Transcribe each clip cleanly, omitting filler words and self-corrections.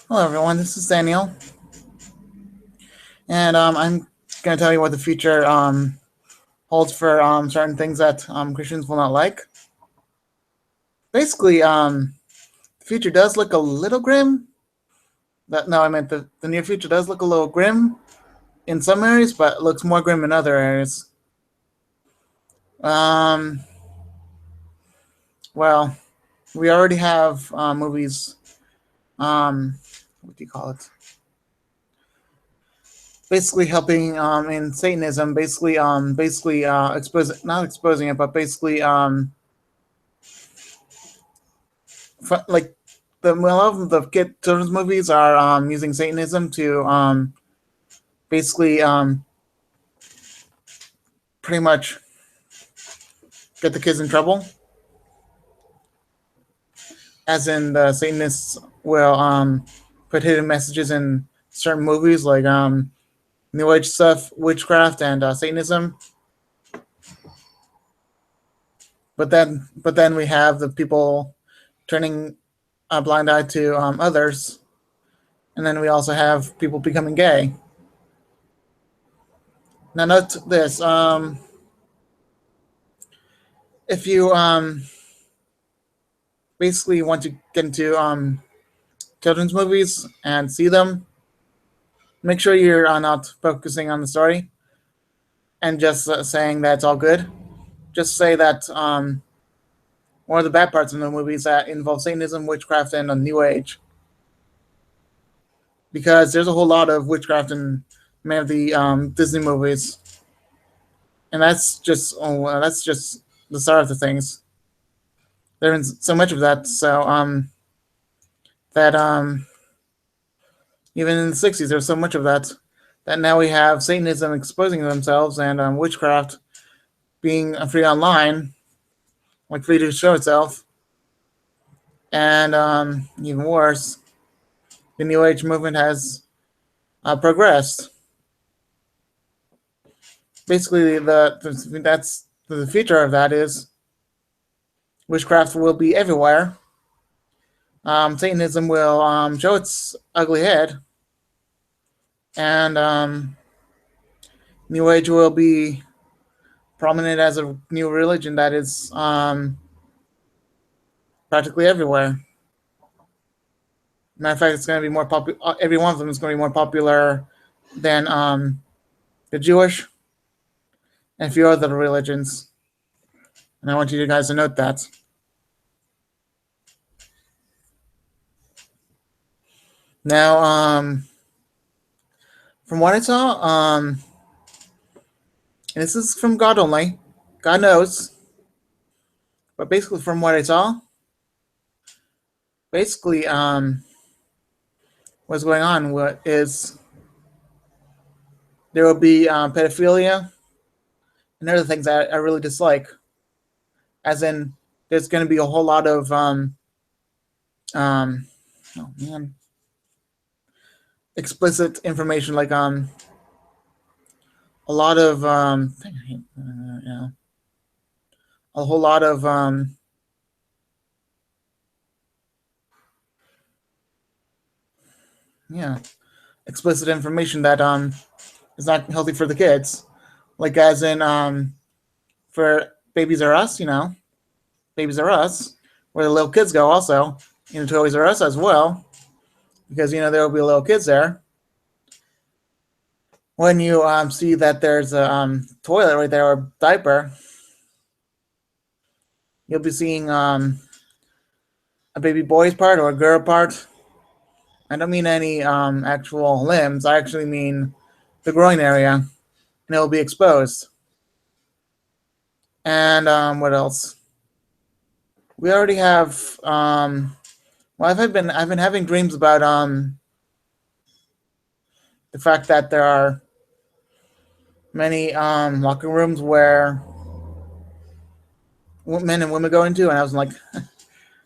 Hello, everyone. This is Daniel, and I'm going to tell you what the future holds for certain things that Christians will not like. Basically, the future does look a little grim. No, I meant the near future does look a little grim in some areas, but looks more grim in other areas. Um, well, we already have movies. What do you call it? Basically helping in Satanism. Basically, not exposing it, but basically like a lot of the children's movies are using Satanism to basically pretty much get the kids in trouble. As in, the Satanists will put hidden messages in certain movies, like New Age stuff, witchcraft, and Satanism. But then we have the people turning a blind eye to others, and then we also have people becoming gay. Now, note this: if you basically want to get into children's movies and see them, make sure you're not focusing on the story and just saying that it's all good. Just say that one of the bad parts in the movies that involve Satanism, witchcraft, and a New Age, because there's a whole lot of witchcraft in many of the Disney movies, and that's just the start of the things. There's so much of that, so that even in the '60s, there's so much of that that now we have Satanism exposing themselves and witchcraft being free online, like free to show itself, and even worse, the New Age movement has progressed. Basically, that's the future of that is witchcraft will be everywhere. Satanism will show its ugly head, and New Age will be prominent as a new religion that is practically everywhere. Matter of fact, it's going to be more popular. Every one of them is going to be more popular than the Jewish and a few other religions. And I want you guys to note that. Now, from what I saw, and this is from God only, God knows, but basically from what I saw, basically, what's going on is there will be pedophilia and other things that I really dislike. As in, there's going to be a whole lot of um, oh man, explicit information, like a lot of yeah, a whole lot of yeah, explicit information that is not healthy for the kids. Like as in for Babies R Us, Babies R Us, where the little kids go also, Toys R Us as well, because there will be little kids there. When you see that there's a toilet right there or diaper, you'll be seeing a baby boy's part or a girl part. I don't mean any actual limbs. I actually mean the groin area, and it will be exposed. And what else? We already have. Well, I've been having dreams about the fact that there are many locker rooms where men and women go into, and I was like,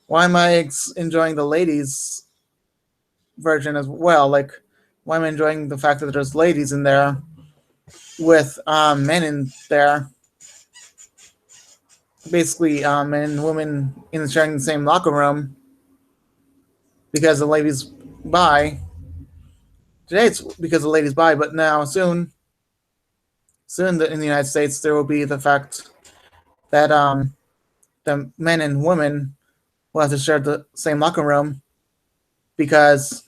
why am I enjoying the ladies version as well? Like, why am I enjoying the fact that there's ladies in there with men in there? Basically, men and women in sharing the same locker room, because the ladies bi. Today it's because the ladies bi, but now soon in the United States there will be the fact that the men and women will have to share the same locker room because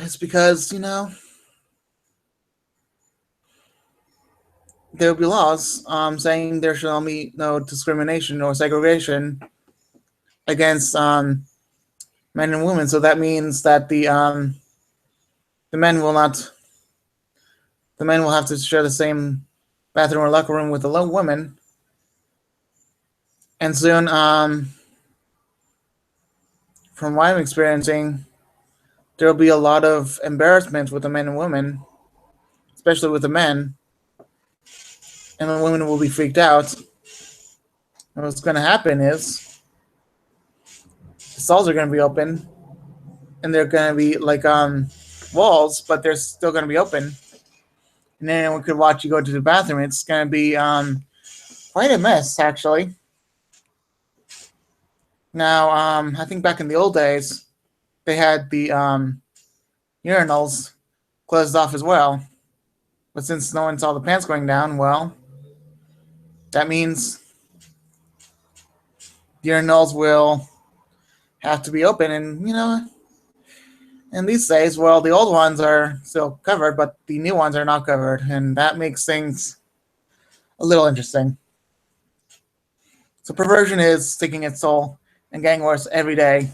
it's because there will be laws saying there shall be no discrimination or segregation against men and women. So that means that the men will not the men will have to share the same bathroom or locker room with the women, and soon, from what I'm experiencing, there will be a lot of embarrassment with the men and women, especially with the men, and the women will be freaked out. And what's going to happen is the stalls are going to be open, and they're going to be like walls, but they're still going to be open, and then anyone could watch you go to the bathroom. It's going to be quite a mess, actually. Now, I think back in the old days, they had the urinals closed off as well. But since no one saw the pants going down, well, that means the urinals will have to be open. And, in these days, well, the old ones are still covered, but the new ones are not covered. And that makes things a little interesting. So perversion is taking its toll and getting worse every day.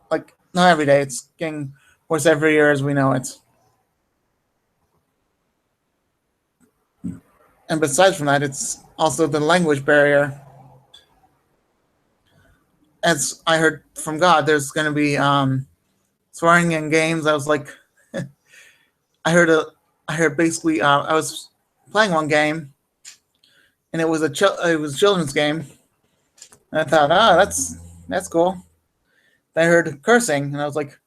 Like, not every day, it's getting worse every year as we know it. And besides from that, it's also the language barrier. As I heard from God, there's going to be swearing in games. I was like, I heard a, I heard basically, I was playing one game, and it was it was a children's game, and I thought, that's cool. Then I heard cursing, and I was like,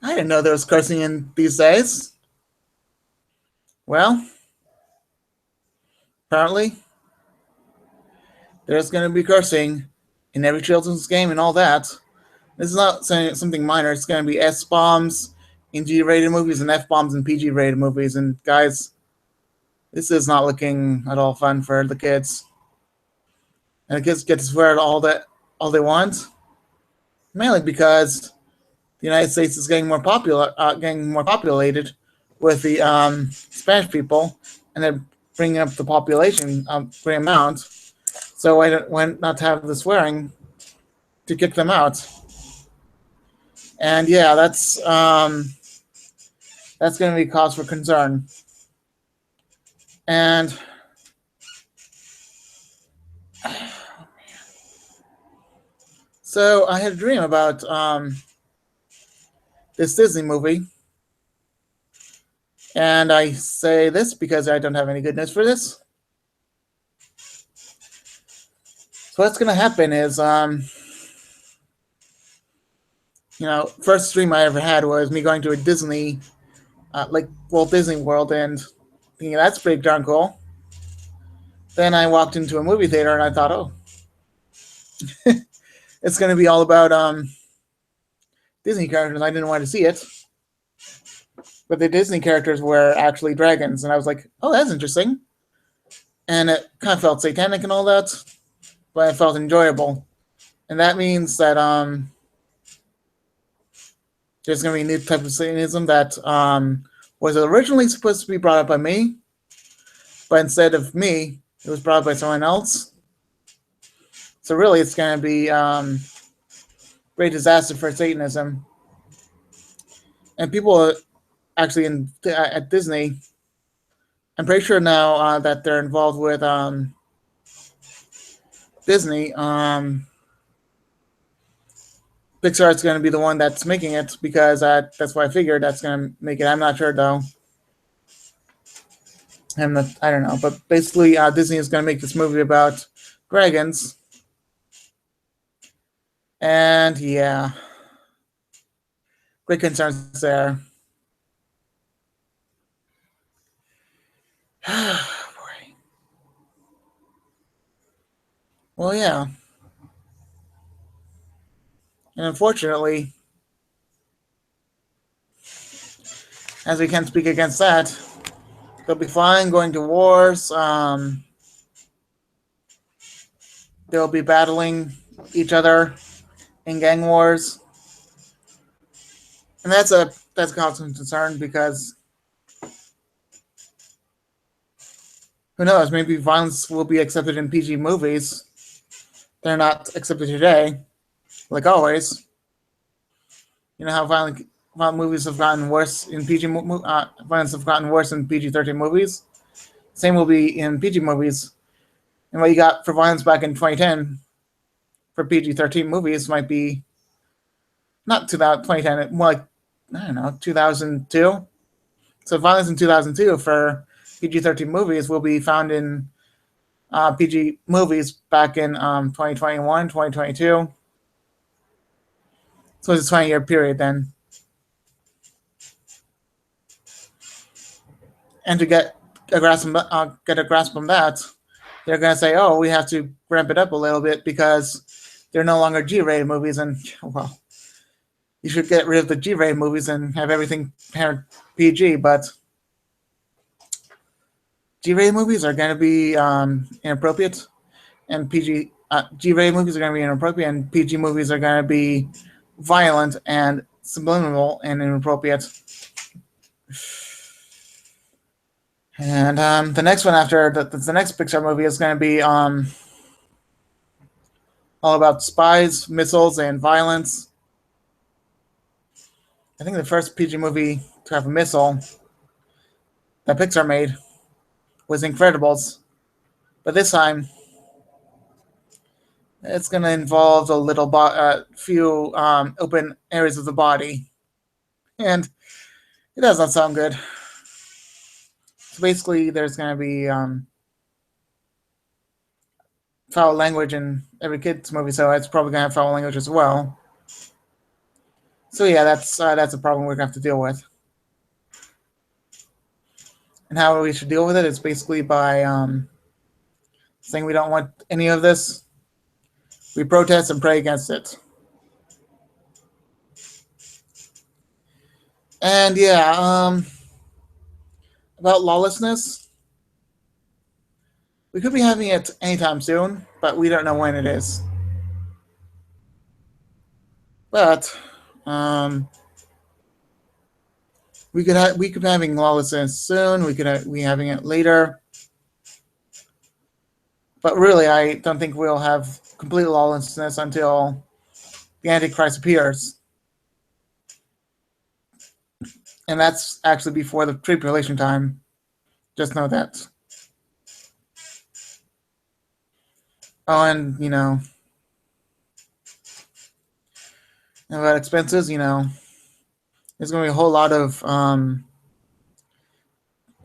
I didn't know there was cursing in these days. Well, apparently there's going to be cursing in every children's game and all that. This is not saying something minor. It's going to be S bombs in G-rated movies and F bombs in PG-rated movies. And guys, this is not looking at all fun for the kids. And the kids get to swear at all they want, mainly because the United States is getting more populated with the Spanish people, and they're bringing up the population great amount. So why not have the swearing to kick them out? And yeah, that's going to be cause for concern. And so I had a dream about this Disney movie. And I say this because I don't have any good news for this. So what's going to happen is, first dream I ever had was me going to a Disney, like Walt Disney World, and thinking that's pretty darn cool. Then I walked into a movie theater and I thought, oh, it's going to be all about Disney characters. I didn't want to see it. But the Disney characters were actually dragons. And I was like, oh, that's interesting. And it kind of felt satanic and all that, but it felt enjoyable. And that means that there's going to be a new type of Satanism that was originally supposed to be brought up by me, but instead of me, it was brought up by someone else. So really, it's going to be great disaster for Satanism. And people actually at Disney, I'm pretty sure now that they're involved with Disney. Pixar is going to be the one that's making it because that's what I figured that's going to make it. I'm not sure though. I don't know, but basically Disney is going to make this movie about dragons. And yeah, great concerns there. Well, yeah, and unfortunately, as we can't speak against that, they'll be fine going to wars. They'll be battling each other in gang wars, and that's a constant concern because who knows? Maybe violence will be accepted in PG movies. They're not accepted today, like always. You know how violent movies have gotten worse in violence have gotten worse in PG-13 movies. Same will be in PG movies. And what you got for violence back in 2010 for PG-13 movies might be not 2010, more like I don't know 2002. So violence in 2002 for PG-13 movies will be found in PG movies back in 2021, 2022. So it's a 20-year period then. And to get a grasp on that, they're going to say, "Oh, we have to ramp it up a little bit because they're no longer G-rated movies." And well, you should get rid of the G-rated movies and have everything PG. But G-rated movies are going to be inappropriate, and G-rated movies are going to be inappropriate, and PG movies are going to be violent and subliminal and inappropriate. And the next one after the next Pixar movie is going to be all about spies, missiles, and violence. I think the first PG movie to have a missile that Pixar made was Incredibles, but this time it's going to involve a few open areas of the body, and it does not sound good. So basically, there's going to be foul language in every kids movie, so it's probably going to have foul language as well. So yeah, that's a problem we're going to have to deal with. And how we should deal with it is basically by saying we don't want any of this. We protest and pray against it. And yeah, about lawlessness, we could be having it anytime soon, but we don't know when it is. But we could be having lawlessness soon. We could be having it later. But really, I don't think we'll have complete lawlessness until the Antichrist appears. And that's actually before the tribulation time. Just know that. Oh, and, about expenses, there's going to be a whole lot of,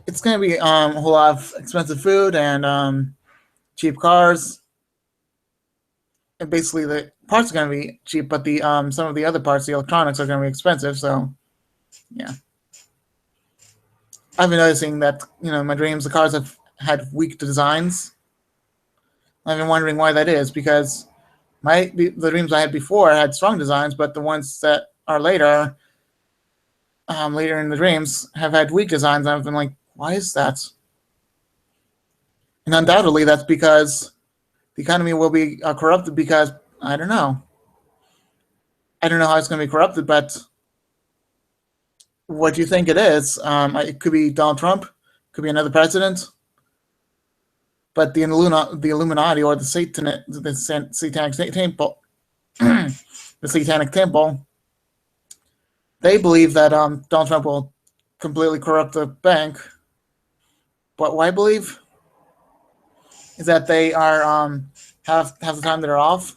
it's going to be a whole lot of expensive food and cheap cars. And basically, the parts are going to be cheap, but the some of the other parts, the electronics, are going to be expensive. So, yeah. I've been noticing that, in my dreams, the cars have had weak designs. I've been wondering why that is, because the dreams I had before had strong designs, but the ones that are later in the dreams, have had weak designs. And I've been like, why is that? And undoubtedly, that's because the economy will be corrupted because, I don't know. I don't know how it's going to be corrupted, but what do you think it is? It could be Donald Trump, could be another president, but the Illuminati or the Satanic Temple, the Satanic Temple, they believe that Donald Trump will completely corrupt the bank. But what I believe is that they are have the time that are off,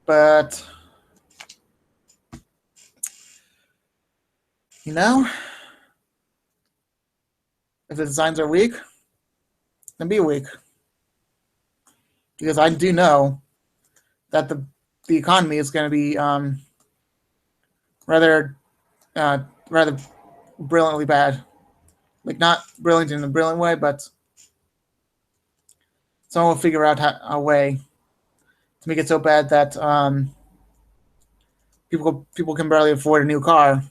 but if the designs are weak, then be weak, because I do know that the economy is going to be rather rather brilliantly bad. Like, not brilliant in a brilliant way, but someone will figure out a way to make it so bad that people can barely afford a new car,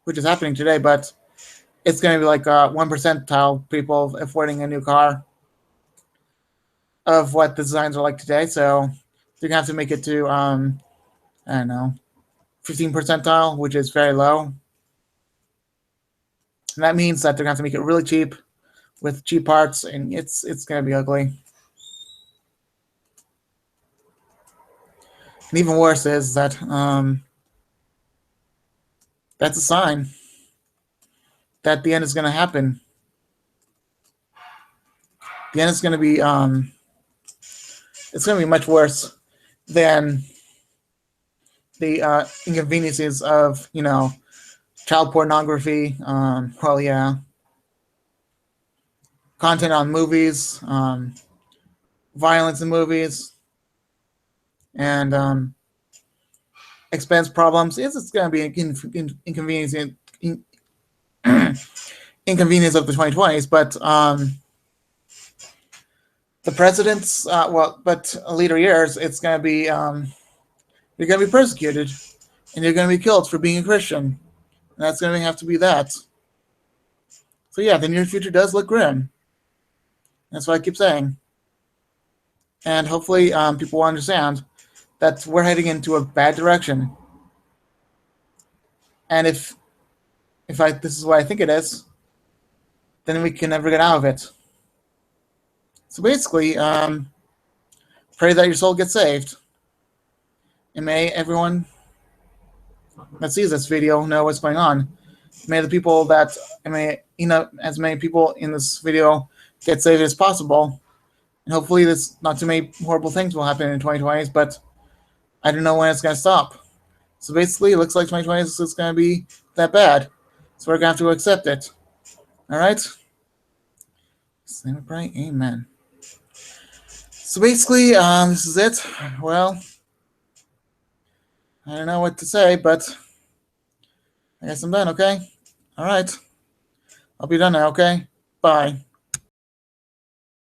which is happening today. But it's going to be like 1% people affording a new car of what the designs are like today. So they're gonna have to make it to I don't know, 15 percentile, which is very low. And that means that they're gonna have to make it really cheap with cheap parts, and it's gonna be ugly. And even worse is that that's a sign that the end is gonna happen. The end is gonna be it's gonna be much worse than the inconveniences of child pornography. Well, yeah, content on movies, violence in movies, and expense problems. It's going to be an inconvenience of the 2020s, but the presidents, but later years, it's going to be you're going to be persecuted, and you're going to be killed for being a Christian. And that's going to have to be that. So yeah, the near future does look grim. That's what I keep saying. And hopefully people will understand that we're heading into a bad direction. And if this is what I think it is, then we can never get out of it. So basically, pray that your soul gets saved. And may everyone that sees this video know what's going on. May the people that, as many people in this video get saved as possible. And hopefully not too many horrible things will happen in 2020s, but I don't know when it's going to stop. So basically, it looks like 2020 is going to be that bad. So we're going to have to accept it. All right? Same pray. Amen. So basically, this is it. Well, I don't know what to say, but I guess I'm done, okay? All right. I'll be done now, okay? Bye.